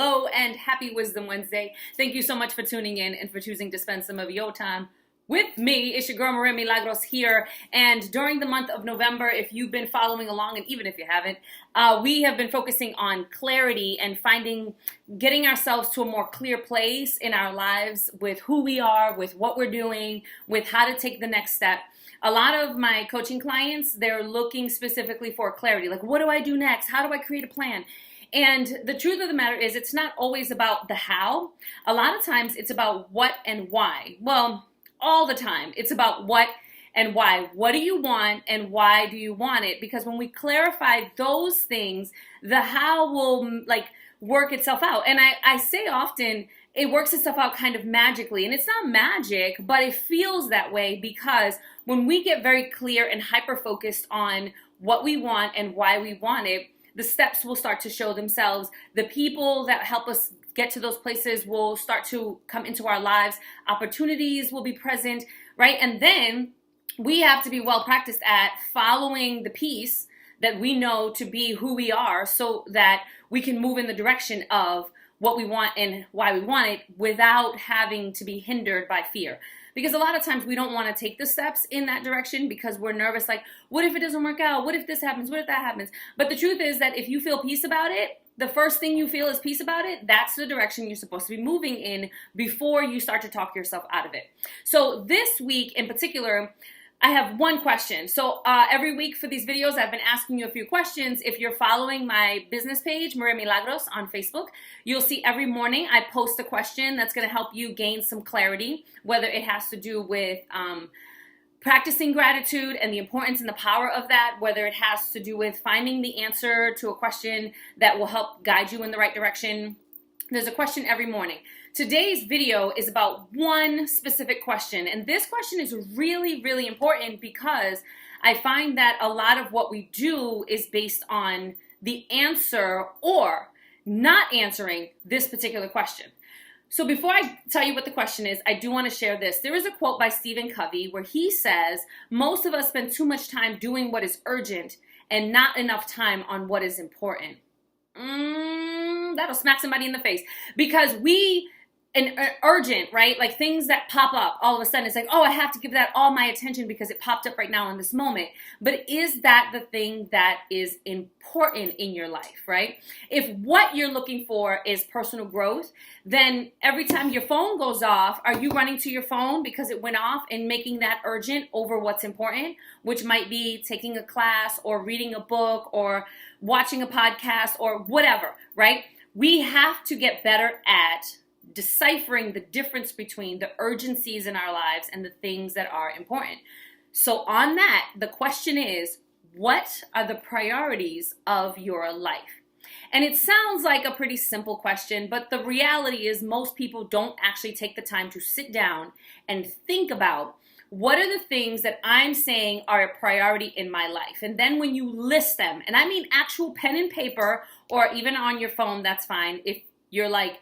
Hello and happy Wisdom Wednesday. Thank you so much for tuning in and for choosing to spend some of your time with me. It's your girl Milagros here. And during the month of November, if you've been following along, and even if you haven't, we have been focusing on clarity and getting ourselves to a more clear place in our lives with who we are, with what we're doing, with how to take the next step. A lot of my coaching clients, they're looking specifically for clarity. Like, what do I do next? How do I create a plan? And the truth of the matter is, it's not always about the how. A lot of times it's about what and why. Well, all the time it's about what and why. What do you want and why do you want it? Because when we clarify those things, the how will work itself out. And I say often, it works itself out kind of magically. And it's not magic, but it feels that way because when we get very clear and hyper-focused on what we want and why we want it, the steps will start to show themselves. The people that help us get to those places will start to come into our lives. Opportunities will be present, right? And then we have to be well practiced at following the piece that we know to be who we are so that we can move in the direction of what we want and why we want it without having to be hindered by fear. Because a lot of times we don't want to take the steps in that direction because we're nervous, like, what if it doesn't work out? What if this happens? What if that happens? But the truth is that if you feel peace about it, the first thing you feel is peace about it, that's the direction you're supposed to be moving in before you start to talk yourself out of it. So this week in particular, I have one question. So every week for these videos, I've been asking you a few questions. If you're following my business page, Milagros on Facebook, you'll see every morning I post a question that's going to help you gain some clarity, whether it has to do with practicing gratitude and the importance and the power of that, whether it has to do with finding the answer to a question that will help guide you in the right direction. There's a question every morning. Today's video is about one specific question, and this question is really, really important because I find that a lot of what we do is based on the answer or not answering this particular question. So before I tell you what the question is, I do want to share this. There is a quote by Stephen Covey where he says, most of us spend too much time doing what is urgent and not enough time on what is important. That'll smack somebody in the face because urgent, right? Like things that pop up all of a sudden. It's like, oh, I have to give that all my attention because it popped up right now in this moment. But is that the thing that is important in your life, right? If what you're looking for is personal growth, then every time your phone goes off, are you running to your phone because it went off and making that urgent over what's important, which might be taking a class or reading a book or watching a podcast or whatever, right? We have to get better at deciphering the difference between the urgencies in our lives and the things that are important. So on that, the question is, what are the priorities of your life? And it sounds like a pretty simple question, but the reality is most people don't actually take the time to sit down and think about what are the things that I'm saying are a priority in my life? And then when you list them, and I mean actual pen and paper or even on your phone, that's fine. If you're like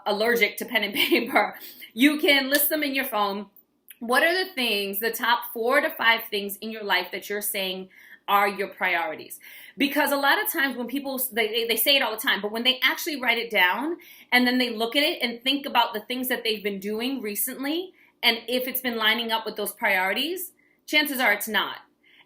allergic to pen and paper, you can list them in your phone. What are the things, the top 4 to 5 things in your life that you're saying are your priorities? Because a lot of times when people, they say it all the time, but when they actually write it down and then they look at it and think about the things that they've been doing recently, and if it's been lining up with those priorities, chances are it's not.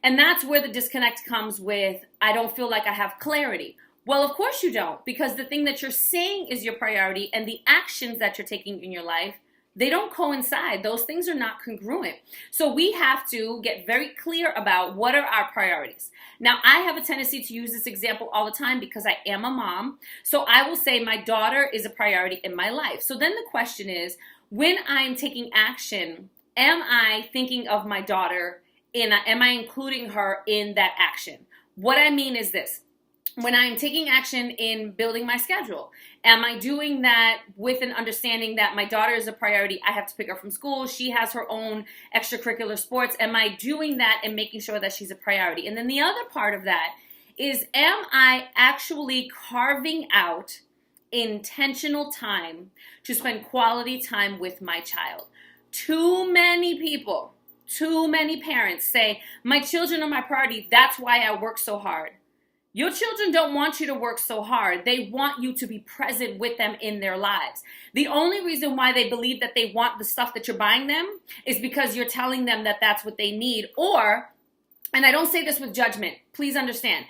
And that's where the disconnect comes with, I don't feel like I have clarity. Well, of course you don't, because the thing that you're saying is your priority and the actions that you're taking in your life, they don't coincide. Those things are not congruent. So we have to get very clear about what are our priorities. Now, I have a tendency to use this example all the time because I am a mom. So I will say my daughter is a priority in my life. So then the question is, when I'm taking action, am I thinking of my daughter am I including her in that action? What I mean is this. When I'm taking action in building my schedule, am I doing that with an understanding that my daughter is a priority? I have to pick her from school. She has her own extracurricular sports. Am I doing that and making sure that she's a priority? And then the other part of that is, am I actually carving out intentional time to spend quality time with my child? Too many people, too many parents say, my children are my priority. That's why I work so hard. Your children don't want you to work so hard. They want you to be present with them in their lives. The only reason why they believe that they want the stuff that you're buying them is because you're telling them that that's what they need. Or, and I don't say this with judgment, please understand.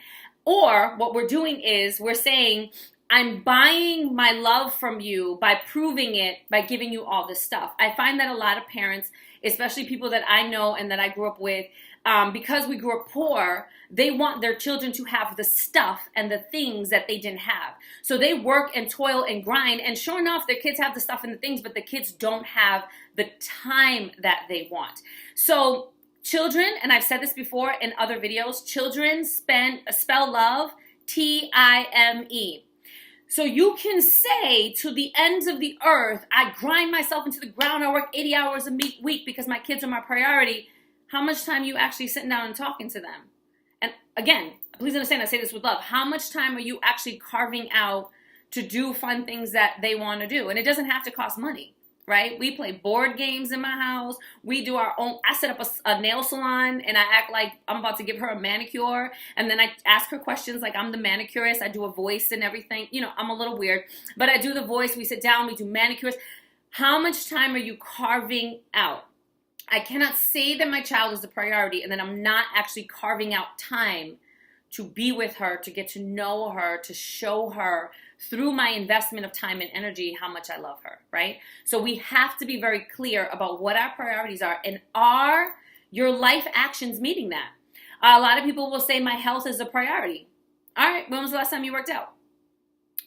Or what we're doing is we're saying, I'm buying my love from you by proving it, by giving you all this stuff. I find that a lot of parents, especially people that I know and that I grew up with, because we grew up poor, they want their children to have the stuff and the things that they didn't have. So they work and toil and grind, and sure enough, their kids have the stuff and the things, but the kids don't have the time that they want. So children, and I've said this before in other videos, children spell love Time. So you can say to the ends of the earth, I grind myself into the ground, I work 80 hours a week because my kids are my priority. How much time are you actually sitting down and talking to them? And again, please understand, I say this with love. How much time are you actually carving out to do fun things that they want to do? And it doesn't have to cost money, right? We play board games in my house. We do our own. I set up a nail salon and I act like I'm about to give her a manicure. And then I ask her questions like I'm the manicurist. I do a voice and everything. You know, I'm a little weird, but I do the voice. We sit down, we do manicures. How much time are you carving out? I cannot say that my child is the priority and that I'm not actually carving out time to be with her, to get to know her, to show her through my investment of time and energy how much I love her, right? So we have to be very clear about what our priorities are, and are your life actions meeting that? A lot of people will say my health is a priority. All right, when was the last time you worked out?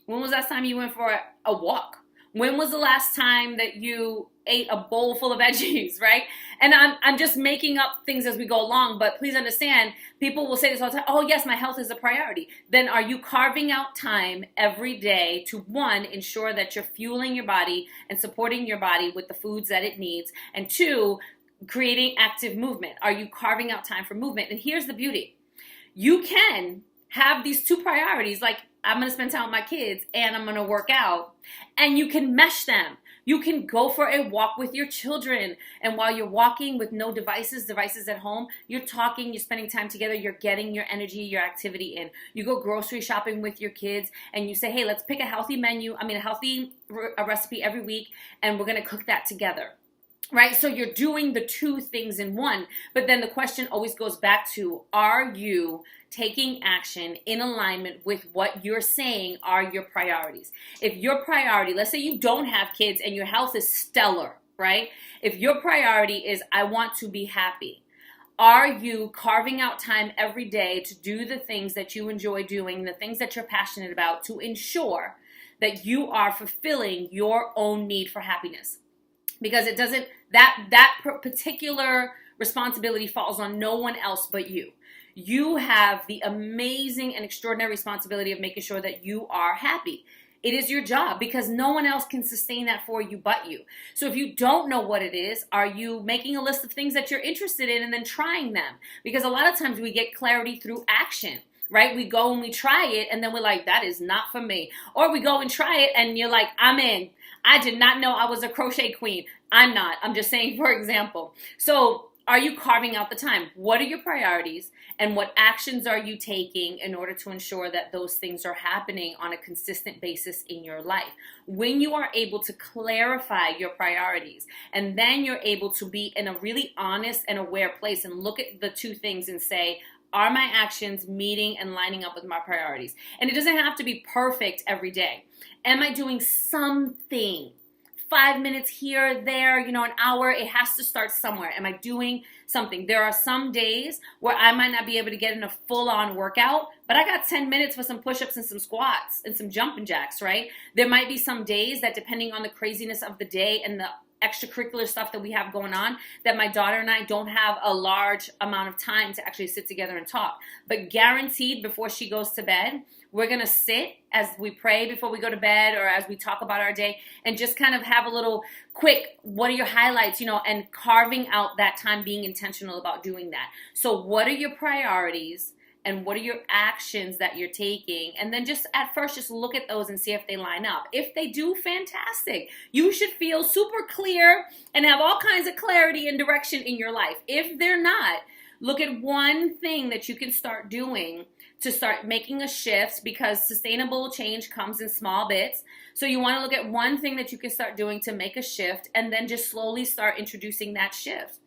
When was the last time you went for a walk? When was the last time that you ate a bowl full of veggies, right? And I'm just making up things as we go along, but please understand, people will say this all the time, oh yes, my health is a priority. Then are you carving out time every day to, one, ensure that you're fueling your body and supporting your body with the foods that it needs, and two, creating active movement? Are you carving out time for movement? And here's the beauty. You can have these two priorities, like I'm going to spend time with my kids and I'm going to work out, and you can mesh them. You can go for a walk with your children, and while you're walking with no devices at home, you're talking, you're spending time together, you're getting your energy, your activity in. You go grocery shopping with your kids and you say, hey, let's pick a healthy a recipe every week, and we're going to cook that together. Right? So you're doing the two things in one. But then the question always goes back to, are you taking action in alignment with what you're saying are your priorities? If your priority, let's say you don't have kids and your health is stellar, right? If your priority is, I want to be happy, are you carving out time every day to do the things that you enjoy doing, the things that you're passionate about, to ensure that you are fulfilling your own need for happiness? Because it doesn't, that particular responsibility falls on no one else but you. You have the amazing and extraordinary responsibility of making sure that you are happy. It is your job, because no one else can sustain that for you but you. So if you don't know what it is, are you making a list of things that you're interested in and then trying them? Because a lot of times we get clarity through action. Right? We go and we try it and then we're like, that is not for me. Or we go and try it and you're like, I'm in. I did not know I was a crochet queen. I'm not. I'm just saying, for example. So are you carving out the time? What are your priorities, and what actions are you taking in order to ensure that those things are happening on a consistent basis in your life? When you are able to clarify your priorities, and then you're able to be in a really honest and aware place and look at the two things and say, are my actions meeting and lining up with my priorities? And it doesn't have to be perfect every day. Am I doing something? 5 minutes here, there, an hour, it has to start somewhere. Am I doing something? There are some days where I might not be able to get in a full-on workout, but I got 10 minutes for some push-ups and some squats and some jumping jacks, right? There might be some days that, depending on the craziness of the day and the extracurricular stuff that we have going on, that my daughter and I don't have a large amount of time to actually sit together and talk. But guaranteed, before she goes to bed, we're going to sit as we pray before we go to bed, or as we talk about our day, and just kind of have a little quick, what are your highlights, and carving out that time, being intentional about doing that. So what are your priorities? And what are your actions that you're taking? And then just at first, just look at those and see if they line up. If they do, fantastic. You should feel super clear and have all kinds of clarity and direction in your life. If they're not, Look at one thing that you can start doing to start making a shift, because sustainable change comes in small bits. So you want to look at one thing that you can start doing to make a shift, and then just slowly start introducing that shift.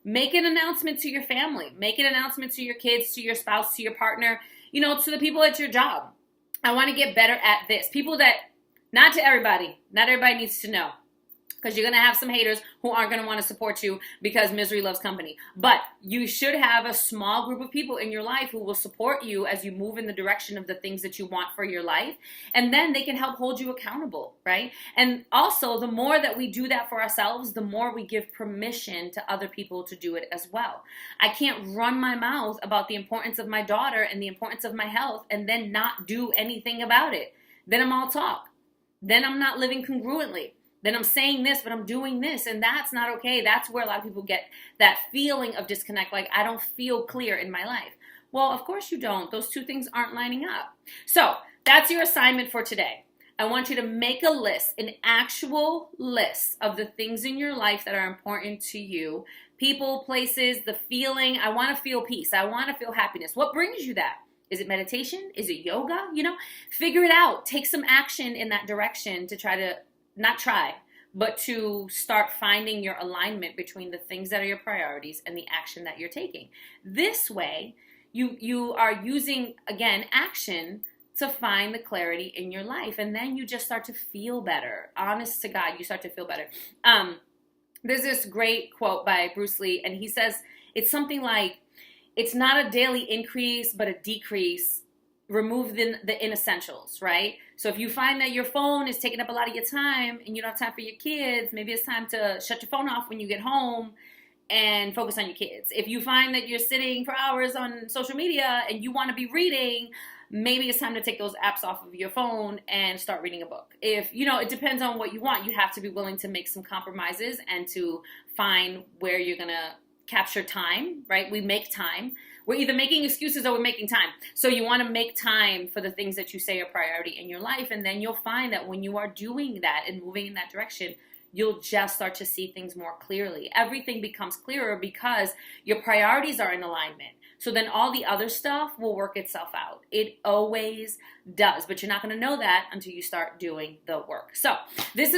Make an announcement to your family. Make an announcement to your kids, to your spouse, to your partner, to the people at your job. I want to get better at this. People that, not everybody needs to know. Because you're going to have some haters who aren't going to want to support you because misery loves company. But you should have a small group of people in your life who will support you as you move in the direction of the things that you want for your life. And then they can help hold you accountable, right? And also, the more that we do that for ourselves, the more we give permission to other people to do it as well. I can't run my mouth about the importance of my daughter and the importance of my health and then not do anything about it. Then I'm all talk. Then I'm not living congruently. Then I'm saying this, but I'm doing this, and that's not okay. That's where a lot of people get that feeling of disconnect, like I don't feel clear in my life. Well, of course you don't. Those two things aren't lining up. So that's your assignment for today. I want you to make a list, an actual list of the things in your life that are important to you. People, places, the feeling. I want to feel peace. I want to feel happiness. What brings you that? Is it meditation? Is it yoga? Figure it out. Take some action in that direction to but to start finding your alignment between the things that are your priorities and the action that you're taking. This way, you are using, again, action to find the clarity in your life. And then you just start to feel better. Honest to God, you start to feel better. There's this great quote by Bruce Lee, and he says, it's something like, it's not a daily increase, but a decrease. Remove the inessentials, right? So if you find that your phone is taking up a lot of your time and you don't have time for your kids, maybe it's time to shut your phone off when you get home and focus on your kids. If you find that you're sitting for hours on social media and you want to be reading, maybe it's time to take those apps off of your phone and start reading a book. If, it depends on what you want. You have to be willing to make some compromises and to find where you're going to capture time, right? We make time. We're either making excuses or we're making time. So you want to make time for the things that you say are priority in your life. And then you'll find that when you are doing that and moving in that direction, you'll just start to see things more clearly. Everything becomes clearer because your priorities are in alignment. So then all the other stuff will work itself out. It always does, but you're not going to know that until you start doing the work. So this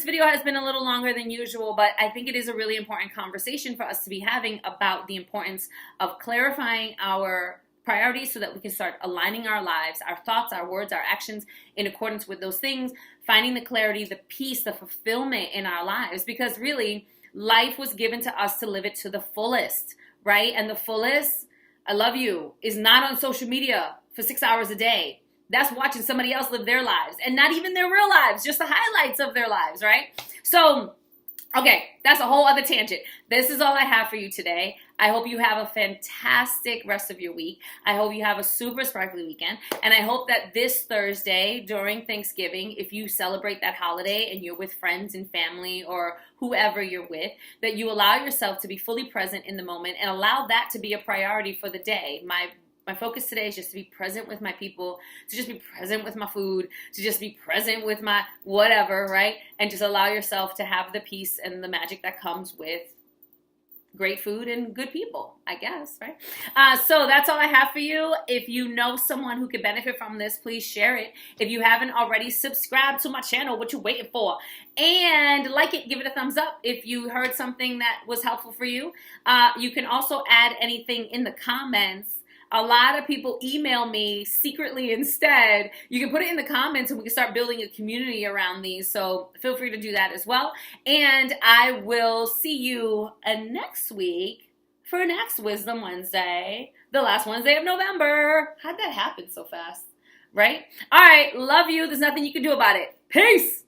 video has been a little longer than usual, but I think it is a really important conversation for us to be having about the importance of clarifying our priorities so that we can start aligning our lives, our thoughts, our words, our actions in accordance with those things, finding the clarity, the peace, the fulfillment in our lives, because really life was given to us to live it to the fullest, right? And the fullest, I love you, is not on social media for 6 hours a day. That's watching somebody else live their lives, and not even their real lives, just the highlights of their lives, right? So, okay, that's a whole other tangent. This is all I have for you today. I hope you have a fantastic rest of your week. I hope you have a super sparkly weekend. And I hope that this Thursday during Thanksgiving, if you celebrate that holiday and you're with friends and family or whoever you're with, that you allow yourself to be fully present in the moment and allow that to be a priority for the day. My focus today is just to be present with my people, to just be present with my food, to just be present with my whatever, right? And just allow yourself to have the peace and the magic that comes with great food and good people, I guess, right? So that's all I have for you. If you know someone who could benefit from this, please share it. If you haven't already, subscribe to my channel. What you waiting for? And like it, give it a thumbs up if you heard something that was helpful for you. You can also add anything in the comments. A lot of people email me secretly instead. You can put it in the comments and we can start building a community around these. So feel free to do that as well. And I will see you next week for next Wisdom Wednesday, the last Wednesday of November. How'd that happen so fast, right? All right, love you. There's nothing you can do about it. Peace.